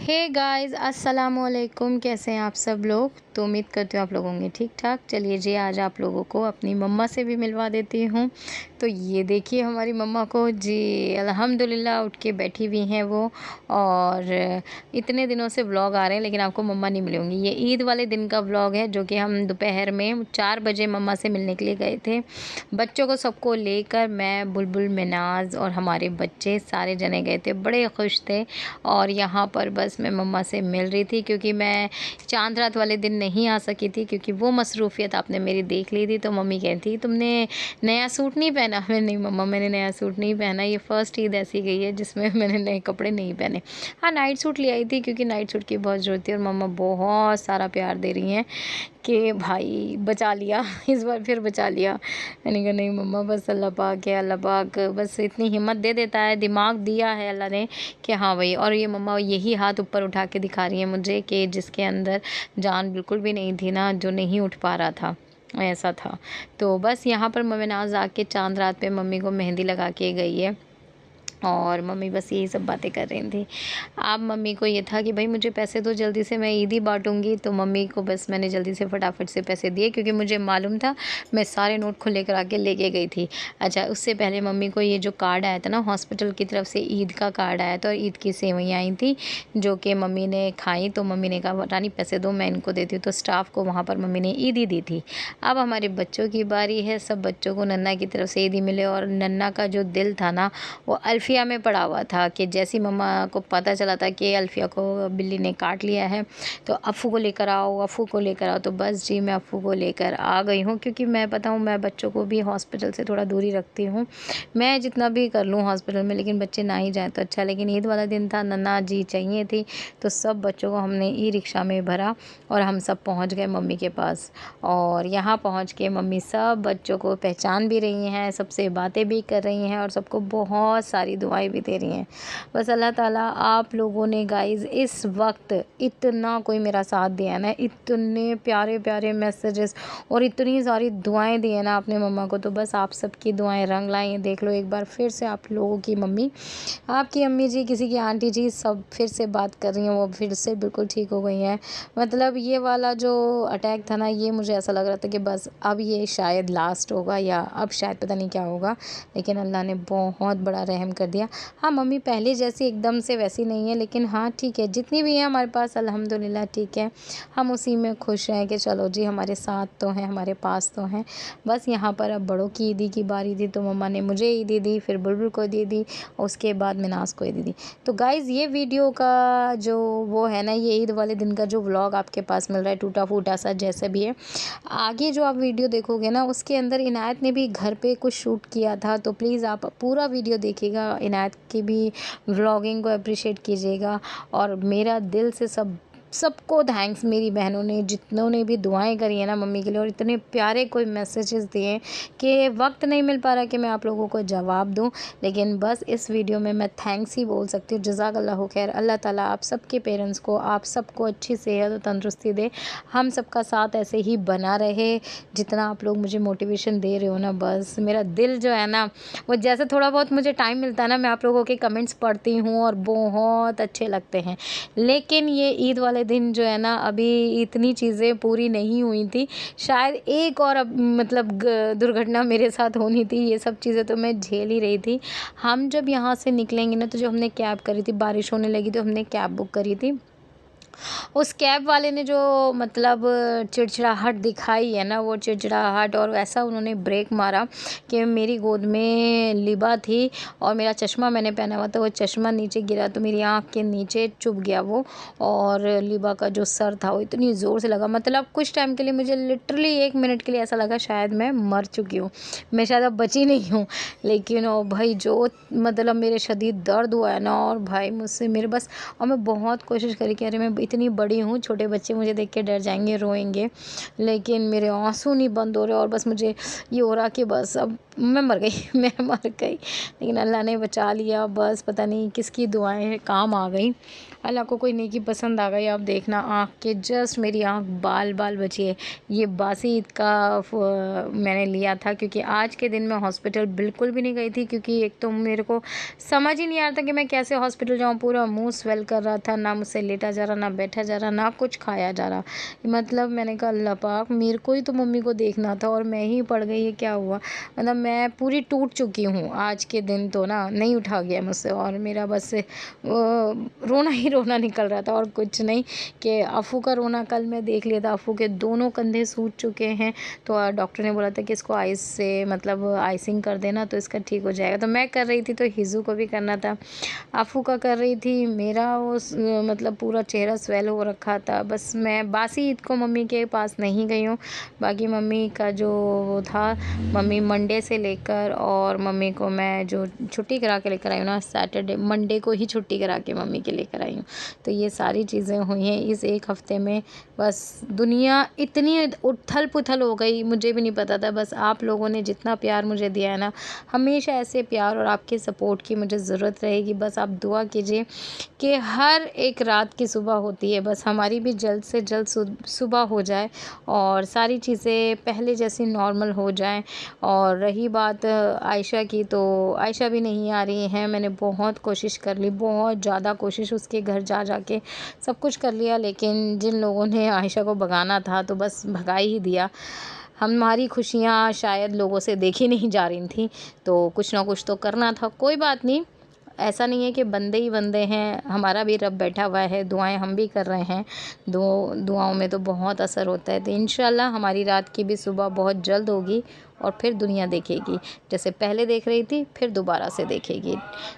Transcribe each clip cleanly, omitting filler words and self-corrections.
Hey guys अस्सलाम वालेकुम। कैसे हैं आप सब लोग? तो उम्मीद करती हूँ आप लोग होंगे ठीक ठाक। चलिए जी, आज आप लोगों को अपनी मम्मा से भी मिलवा देती हूँ। तो ये देखिए हमारी मम्मा को जी, अल्हम्दुलिल्लाह उठ के बैठी हुई हैं वो। और इतने दिनों से व्लॉग आ रहे हैं लेकिन आपको मम्मा नहीं मिली होंगी। ये ईद वाले दिन का व्लॉग है जो कि हम दोपहर में 4 बजे मम्मा से मिलने के लिए गए थे। बच्चों को सबको लेकर मैं, बुलबुल, मिनाज और हमारे बच्चे सारे जने गए थे। बड़े खुश थे। और यहाँ पर बस मैं मम्मा से मिल रही थी क्योंकि मैं चांद रात वाले दिन नहीं आ सकी थी क्योंकि वो मसरूफ़ियत आपने मेरी देख ली थी। तो मम्मी कहती तुमने नया सूट नहीं पहना? मैं नहीं मम्मा, मैंने नया सूट नहीं पहना। ये फ़र्स्ट ईद ऐसी गई है जिसमें मैंने नए कपड़े नहीं पहने। हाँ, नाइट सूट ले आई थी क्योंकि नाइट सूट की बहुत ज़रूरत थी और मम्मा बहुत सारा प्यार दे रही हैं कि भाई बचा लिया इस बार फिर बचा लिया। मैंने कहा नहीं मम्मा, बस अल्लाह पाक है, अल्लाह पाक बस इतनी हिम्मत दे देता है, दिमाग दिया है अल्लाह ने कि हाँ भाई। और ये मम्मा यही हाथ ऊपर उठा के दिखा रही है मुझे कि जिसके अंदर जान बिल्कुल भी नहीं थी ना, जो नहीं उठ पा रहा था, ऐसा था। तो बस यहाँ पर मम्मी नाज आके चांद रात पे मम्मी को मेहंदी लगा के गई है और मम्मी बस यही सब बातें कर रही थी। अब मम्मी को ये था कि भाई मुझे पैसे दो जल्दी से, मैं ईद ही बांटूंगी। तो मम्मी को बस मैंने जल्दी से फटाफट से पैसे दिए क्योंकि मुझे मालूम था, मैं सारे नोट खुले करा के लेके गई थी। अच्छा, उससे पहले मम्मी को ये जो कार्ड आया था ना हॉस्पिटल की तरफ से, ईद का कार्ड आया था और ईद की सेवइयाँ आई थी जो कि मम्मी ने खाई। तो मम्मी ने कहा रानी पैसे दो, मैं इनको देती हूँ। तो स्टाफ को वहाँ पर मम्मी ने ईद ही दी थी। अब हमारे बच्चों की बारी है। सब बच्चों को नन्ना की तरफ से ईद ही मिले और नन्ना का जो दिल था ना वो अल्फ़िया में पड़ा हुआ था कि जैसी मम्मा को पता चला था कि अल्फ़िया को बिल्ली ने काट लिया है तो अफ़ू को लेकर आओ, अफ़ू को लेकर आओ। तो बस जी, मैं अफ़ू को लेकर आ गई हूँ क्योंकि मैं पता हूँ मैं बच्चों को भी हॉस्पिटल से थोड़ा दूरी रखती हूँ। मैं जितना भी कर लूँ हॉस्पिटल में, लेकिन बच्चे ना ही जाएँ तो अच्छा। लेकिन ईद वाला दिन था, नन्ना जी चाहिए थी, तो सब बच्चों को हमने ई रिक्शा में भरा और हम सब पहुँच गए मम्मी के पास। और यहाँ पहुँच के मम्मी सब बच्चों को पहचान भी रही हैं, सबसे बातें भी कर रही हैं और सबको बहुत सारी दुआएं भी दे रही हैं। बस अल्लाह ताला आप लोगों ने गाइज़ इस वक्त इतना कोई मेरा साथ दिया ना, इतने प्यारे प्यारे मैसेजेस और इतनी सारी दुआएं दी हैं ना आपने मम्मा को। तो बस आप सबकी दुआएं रंग लाई हैं। देख लो एक बार फिर से आप लोगों की मम्मी, आपकी अम्मी जी, किसी की आंटी जी, सब फिर से बात कर रही हैं, वो फिर से बिल्कुल ठीक हो गई हैं। मतलब ये वाला जो अटैक था ना, ये मुझे ऐसा लग रहा था कि बस अब ये शायद लास्ट होगा या अब शायद पता नहीं क्या होगा, लेकिन अल्लाह ने बहुत बड़ा रहम कर दिया। हाँ, मम्मी पहले जैसी एकदम से वैसी नहीं है, लेकिन हाँ ठीक है, जितनी भी है हमारे पास अल्हम्दुलिल्लाह ठीक है। हम उसी में खुश हैं कि चलो जी हमारे साथ तो हैं, हमारे पास तो हैं। बस यहाँ पर अब बड़ों की ईदी की बारी थी तो मम्मा ने मुझे ईदी दी, फिर बुलबुल को दे दी, उसके बाद मिनास को ईदी दी। तो गाइज़ ये वीडियो का जो वो है ना, ये ईद वाले दिन का जो व्लॉग आपके पास मिल रहा है, टूटा फूटा सा जैसे भी है, आगे जो आप वीडियो देखोगे ना उसके अंदर इनायत ने भी घर पे कुछ शूट किया था। तो प्लीज़ आप पूरा वीडियो देखिएगा, इनायत की भी व्लॉगिंग को अप्रिशिएट कीजिएगा। और मेरा दिल से सबको थैंक्स, मेरी बहनों ने जितनों ने भी दुआएं करी है ना मम्मी के लिए, और इतने प्यारे कोई मैसेजेस दिए कि वक्त नहीं मिल पा रहा कि मैं आप लोगों को जवाब दूं, लेकिन बस इस वीडियो में मैं थैंक्स ही बोल सकती हूँ। जज़ाकल्लाहु खैर। अल्लाह ताला आप सबके पेरेंट्स को, आप सबको अच्छी सेहत और तंदुरुस्ती दे, हम सबका साथ ऐसे ही बना रहे। जितना आप लोग मुझे मोटिवेशन दे रहे हो ना, बस मेरा दिल जो है ना, वो जैसे थोड़ा बहुत मुझे टाइम मिलता है ना, मैं आप लोगों के कमेंट्स पढ़ती हूँ और बहुत अच्छे लगते हैं। लेकिन ये ईद वाले दिन जो है ना, अभी इतनी चीज़ें पूरी नहीं हुई थी। शायद एक और अब मतलब दुर्घटना मेरे साथ होनी थी, ये सब चीज़ें तो मैं झेल ही रही थी। हम जब यहाँ से निकलेंगे ना, तो जो हमने कैब करी थी, बारिश होने लगी तो हमने कैब बुक करी थी। उस कैब वाले ने जो मतलब चिड़चिड़ाहट दिखाई है ना, वो चिड़चिड़ाहट, और ऐसा उन्होंने ब्रेक मारा कि मेरी गोद में लिबा थी और मेरा चश्मा मैंने पहना हुआ था, वो चश्मा नीचे गिरा तो मेरी आँख के नीचे चुभ गया वो। और लिबा का जो सर था वो इतनी ज़ोर से लगा, मतलब कुछ टाइम के लिए मुझे लिटरली 1 मिनट के लिए ऐसा लगा शायद मैं मर चुकी हूँ, मैं शायद अब बची नहीं हूँ। लेकिन ओ भाई जो मतलब मेरे शदीद दर्द हुआ है ना, और भाई मुझसे मेरे बस, और मैं बहुत कोशिश करी कि अरे मैं इतनी बड़ी हूँ, छोटे बच्चे मुझे देख के डर जाएंगे, रोएंगे, लेकिन मेरे आंसू नहीं बंद हो रहे और बस मुझे ये हो रहा कि बस अब मैं मर गई मैं मर गई। लेकिन अल्लाह ने बचा लिया, बस पता नहीं किसकी दुआएं काम आ गई। अल्लाह को कोई नेकी पसंद आ गई। आप देखना आँख के जस्ट मेरी आँख बाल बाल बची है। ये बासी ईद का मैंने लिया था, क्योंकि आज के दिन मैं हॉस्पिटल बिल्कुल भी नहीं गई थी, क्योंकि एक तो मेरे को समझ ही नहीं आ रहा था कि मैं कैसे हॉस्पिटल जाऊँ। पूरा मुंह स्वेल कर रहा था, ना मुझसे लेटा जा रहा, ना बैठा जा रहा, ना कुछ खाया जा रहा। मतलब मैंने कहा अल्लाह पाक, मेरे को ही तो मम्मी को देखना था और मैं ही पड़ गई, ये क्या हुआ। मतलब मैं पूरी टूट चुकी हूँ आज के दिन, तो ना नहीं उठा गया मुझसे और मेरा बस रोना ही रोना निकल रहा था और कुछ नहीं। कि अफ़ू का रोना कल मैं देख लिया था, अफ़ू के दोनों कंधे सूज चुके हैं, तो डॉक्टर ने बोला था कि इसको आइस से मतलब आइसिंग कर देना तो इसका ठीक हो जाएगा। तो मैं कर रही थी, तो हिज़ू को भी करना था, अफ़ू का कर रही थी। मेरा वो मतलब पूरा चेहरा स्वेल हो रखा था। बस मैं बासी ईद को मम्मी के पास नहीं गई हूँ। बाकी मम्मी का जो वो था, मम्मी मंडे से लेकर, और मम्मी को मैं जो छुट्टी करा के लेकर आई हूँ ना, सैटरडे मंडे को ही छुट्टी करा के मम्मी के लेकर आई हूँ। तो ये सारी चीज़ें हुई हैं इस एक हफ़्ते में। बस दुनिया इतनी उथल पुथल हो गई, मुझे भी नहीं पता था। बस आप लोगों ने जितना प्यार मुझे दिया है ना, हमेशा ऐसे प्यार और आपके सपोर्ट की मुझे ज़रूरत रहेगी। बस आप दुआ कीजिए कि हर एक रात की सुबह होती है, बस हमारी भी जल्द से जल्द सुबह हो जाए और सारी चीज़ें पहले जैसी नॉर्मल हो जाएं। और रही बात आयशा की, तो आयशा भी नहीं आ रही है। मैंने बहुत कोशिश कर ली, बहुत ज़्यादा कोशिश, उसके घर जा के सब कुछ कर लिया, लेकिन जिन लोगों ने आयशा को भगाना था तो बस भगा ही दिया। हमारी खुशियाँ शायद लोगों से देखी नहीं जा रही थी, तो कुछ ना कुछ तो करना था। कोई बात नहीं, ऐसा नहीं है कि बंदे ही बंदे हैं, हमारा भी रब बैठा हुआ है, दुआएं हम भी कर रहे हैं। दुआओं में तो बहुत असर होता है। तो इंशाल्लाह हमारी रात की भी सुबह बहुत जल्द होगी और फिर दुनिया देखेगी, जैसे पहले देख रही थी फिर दोबारा से देखेगी।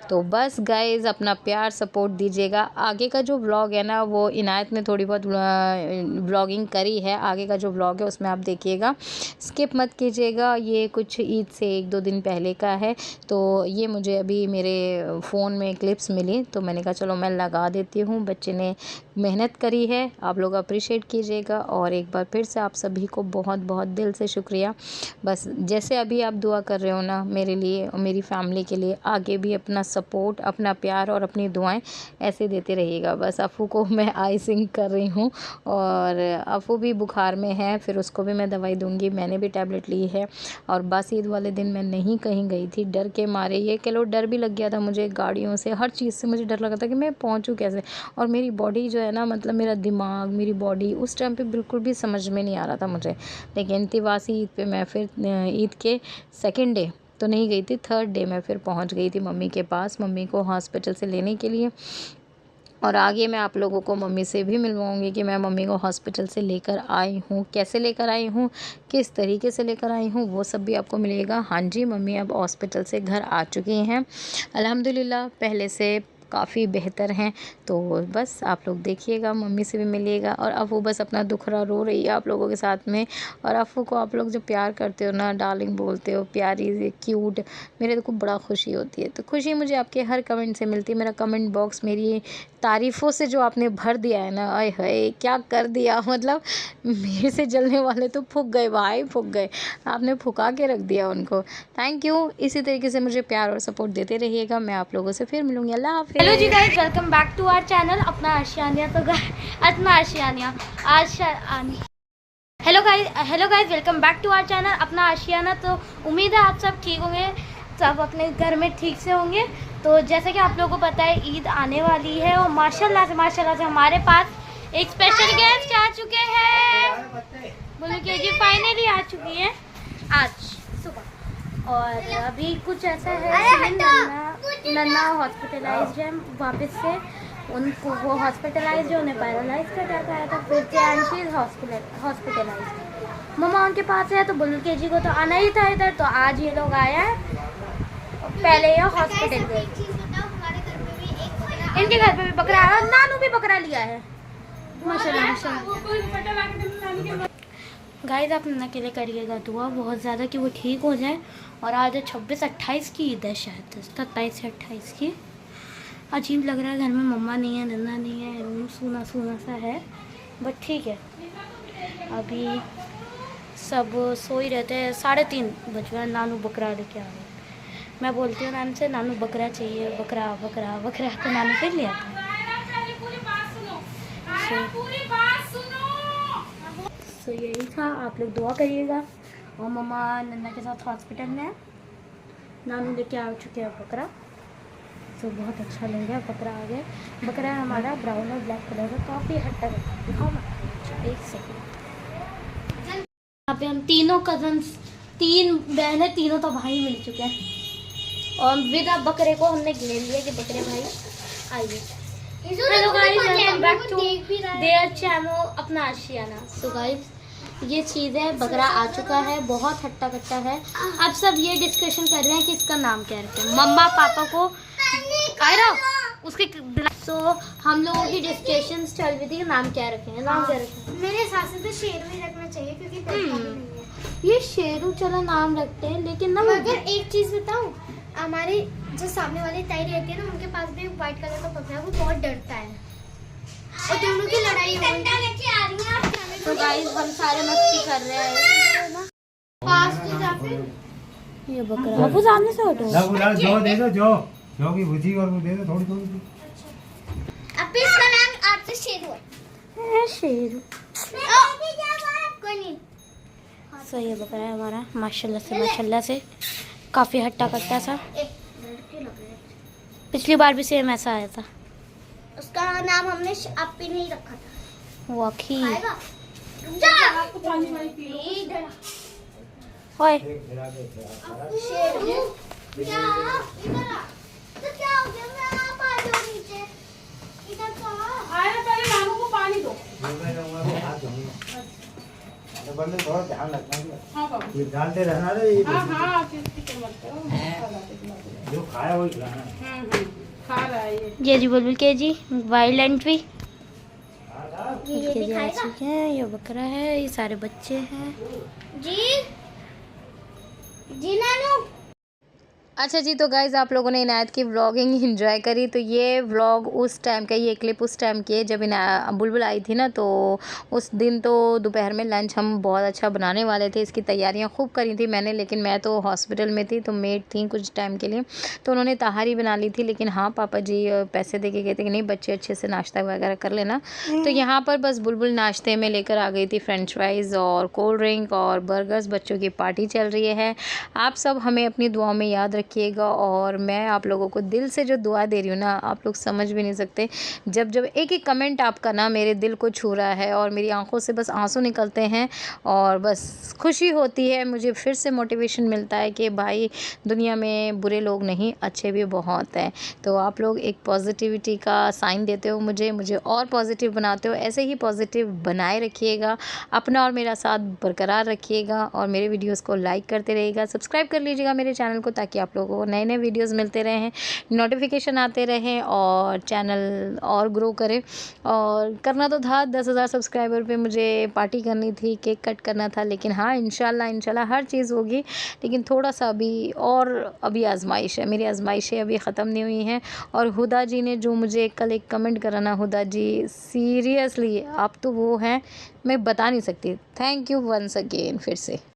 तो बस गाइज़, अपना प्यार सपोर्ट दीजिएगा। आगे का जो व्लॉग है ना, वो इनायत ने थोड़ी बहुत व्लॉगिंग करी है, आगे का जो व्लॉग है उसमें आप देखिएगा, स्किप मत कीजिएगा। ये कुछ ईद से 1-2 दिन पहले का है, तो ये मुझे अभी मेरे फ़ोन में क्लिप्स मिली, तो मैंने कहा चलो मैं लगा देती हूँ। बच्चे ने मेहनत करी है, आप लोग अप्रिशिएट कीजिएगा। और एक बार फिर से आप सभी को बहुत बहुत दिल से शुक्रिया। बस जैसे अभी आप दुआ कर रहे हो ना मेरे लिए और मेरी फैमिली के लिए, आगे भी अपना सपोर्ट, अपना प्यार और अपनी दुआएं ऐसे देते रहिएगा। बस अफ़ू को मैं आइसिंग कर रही हूँ और अफ़ू भी बुखार में है, फिर उसको भी मैं दवाई दूंगी। मैंने भी टैबलेट ली है। और बस ईद वाले दिन मैं नहीं कहीं गई थी, डर के मारे। ये कह लो डर भी लग गया था मुझे, गाड़ियों से, हर चीज़ से मुझे डर लगा था कि मैं पहुँचूँ कैसे। और मेरी बॉडी जो है ना, मतलब मेरा दिमाग, मेरी बॉडी उस टाइम पे बिल्कुल भी समझ में नहीं आ रहा था मुझे। लेकिन तिवासी ईद पे मैं फिर ईद के सेकंड डे तो नहीं गई थी, थर्ड डे मैं फिर पहुंच गई थी मम्मी के पास, मम्मी को हॉस्पिटल से लेने के लिए। और आगे मैं आप लोगों को मम्मी से भी मिलवाऊंगी कि मैं मम्मी को हॉस्पिटल से लेकर आई हूँ, कैसे लेकर आई हूँ, किस तरीके से लेकर आई हूँ, वो सब भी आपको मिलेगा। हाँ जी, मम्मी अब हॉस्पिटल से घर आ चुकी हैं अल्हम्दुलिल्लाह, पहले से काफ़ी बेहतर हैं। तो बस आप लोग देखिएगा, मम्मी से भी मिलिएगा। और अफ़ू बस अपना दुखड़ा रो रही है आप लोगों के साथ में। और अफ़ू को आप लोग जो प्यार करते हो ना, डार्लिंग बोलते हो, प्यारी क्यूट, मेरे को बड़ा खुशी होती है। तो खुशी मुझे आपके हर कमेंट से मिलती है। मेरा कमेंट बॉक्स मेरी तारीफ़ों से जो आपने भर दिया है ना, आय हाय क्या कर दिया। मतलब मेरे से जलने वाले तो फूक गए भाई, फूक गए, आपने फुका के रख दिया उनको। Thank you. इसी तरीके से मुझे प्यार और सपोर्ट देते रहिएगा। मैं आप लोगों से फिर मिलूंगी। अल्लाह हाफ़िज़। हेलो जी guys, welcome back to our channel अपना आशियानिया। तो अपना आशियानिया hello guys, welcome back to our channel अपना आशियाना। तो उम्मीद है आप सब ठीक होंगे, सब अपने घर में ठीक से होंगे। तो जैसे कि आप लोगों को पता है, ईद आने वाली है और माशाल्लाह से हमारे पास एक स्पेशल गेस्ट आ चुके हैं। बोलो कि जी फाइनली आ चुकी है आज सुबह। और अभी कुछ ऐसा है, नन्ना हॉस्पिटलाइज्ड है वापस से, उनको वो हॉस्पिटलाइज्ड है, उन्हें पैरालाइज कर दिया गया था फिर से, एंड शी इज हॉस्पिटलाइज्ड। मम्मा उनके पास है, तो बुल्लू के जी को तो आना ही था इधर, तो आज ये लोग आए हैं। पहले ये हॉस्पिटल गए, इनके घर पे भी बकरा है, नानू भी बकरा लिया है माशाल्लाह माशाल्लाह। गाइस आप नन्ना के लिए करिएगा दुआ बहुत ज़्यादा कि वो ठीक हो जाए। और आज 26-28 की ईद है, शायद 27 से 28 की। अजीब लग रहा है, घर में मम्मा नहीं है, नन्ना नहीं है, रूम सूना सूना सा है, बट ठीक है। अभी सब सो ही रहते हैं, 3:30 बज गए। नानू बकरा लेके आ गए। मैं बोलती हूँ नानू से, नानू बकरा चाहिए, बकरा बकरा बकरा, तो नानू फिर ले आता है। तो यही था, आप लोग दुआ करिएगा। और मम्मा नन्ना के साथ हॉस्पिटल में है। नानू लेके आ चुके हैं बकरा, तो बहुत अच्छा लग गया। बकरा आ गया। बकरा है हमारा ब्राउन और ब्लैक कलर का, काफ़ी हट्टा है। दिखाओ ना, एक सेकंड। यहाँ पे हम तीनों कजन्स, 3 बहनें, तीनों तो भाई मिल चुके हैं। और विद बकरे को हमने ले लिया कि बकरे भाई आइए। Hello guys, welcome back to their channel अपना आशियाना। तो गाइस ये चीज़ है, बकरा आ चुका है, बहुत हट्टा कट्टा है। अब सब ये डिस्कशन कर रहे हैं कि इसका नाम क्या रखें। मम्मा पापा को उसके तो हम लोगों की डिस्कशन चल रही थी नाम क्या रखें, नाम क्या रखें। मेरे हिसाब से तो शेरू ही रखना चाहिए क्योंकि पैसा भी नहीं है। ये शेरू चलो नाम रखते हैं, लेकिन ना मगर एक चीज बताऊं, हमारे जो सामने वाली ताई रहती है ना, उनके पास भी व्हाइट कलर का बकरा है, वो बहुत डरता है और दोनों की लड़ाई हो गई। तो गाइस हम सारे मस्ती कर रहे हैं ना। पास तो जाके ये बकरा अब सामने से हटो। जो दे दो, जो की भुजी और वो दे दो थोड़ी थोड़ी सी। अब इसका नाम आज से शेरू है। शेरू कोई नहीं। सही है, बकरा है हमारा माशाल्लाह से काफ़ी हट्टा कट्टा सा। पिछली बार भी सेम ऐसा आया था। उसका नाम हमने आपी नहीं रखा था। वाकई आएगा। जा। ओए शेरू क्या इधर आ। तो क्या हो गया, मैं आप आ जाओ नीचे। इधर तो आ। आया, पहले नानू को पानी दो। मैं रहूंगा तो हाथ धोऊंगा। तो बंदे थोड़ा ध्यान रखना है। हाँ बाबू। ये डालते रहना रे, ये हाँ हाँ, फिर मत करो। जो खाया वही खिलाना। खा रहा है ये। ये जी बुलबुल के जी वाइल्ड एंट्री ये के जी आ दिखाएगा चुके हैं। ये बकरा है, ये सारे बच्चे हैं। जी। जी नानू। अच्छा जी, तो गाइज़ आप लोगों ने इनायत की व्लॉगिंग एंजॉय करी। तो ये व्लॉग उस टाइम का, ये क्लिप उस टाइम की है जब बुलबुल आई थी ना। तो उस दिन तो दोपहर में लंच हम बहुत अच्छा बनाने वाले थे, इसकी तैयारियां खूब करी थी मैंने, लेकिन मैं तो हॉस्पिटल में थी तो मेड थी कुछ टाइम के लिए, तो उन्होंने तहारी बना ली थी। लेकिन हाँ, पापा जी पैसे दे के कहते कि नहीं बच्चे अच्छे से नाश्ता वगैरह कर लेना। तो यहाँ पर बस बुलबुल नाश्ते में लेकर आ गई थी फ्रेंच फ्राइज़ और कोल्ड ड्रिंक और बर्गर्स। बच्चों की पार्टी चल रही है। आप सब हमें अपनी दुआ में याद रखिएगा। और मैं आप लोगों को दिल से जो दुआ दे रही हूँ ना, आप लोग समझ भी नहीं सकते। जब जब एक एक कमेंट आपका ना मेरे दिल को छू रहा है और मेरी आंखों से बस आंसू निकलते हैं और बस खुशी होती है। मुझे फिर से मोटिवेशन मिलता है कि भाई दुनिया में बुरे लोग नहीं, अच्छे भी बहुत हैं। तो आप लोग एक पॉजिटिविटी का साइन देते हो मुझे और पॉजिटिव बनाते हो। ऐसे ही पॉजिटिव बनाए रखिएगा, अपना और मेरा साथ बरकरार रखिएगा और मेरे वीडियोस को लाइक करते रहिएगा, सब्सक्राइब कर लीजिएगा मेरे चैनल को, ताकि आप लोगों को नए नए वीडियोस मिलते रहें, नोटिफिकेशन आते रहें और चैनल और ग्रो करे। और करना तो था 10,000 सब्सक्राइबर पे मुझे पार्टी करनी थी, केक कट करना था। लेकिन हाँ, इंशाल्लाह हर चीज़ होगी। लेकिन थोड़ा सा अभी आजमाइश है, मेरी आजमाइशें अभी ख़त्म नहीं हुई हैं। और हुदा जी ने जो मुझे कल एक कमेंट करा ना, हुदा जी सीरियसली आप तो वो हैं, मैं बता नहीं सकती। थैंक यू वंस अगेन फिर से।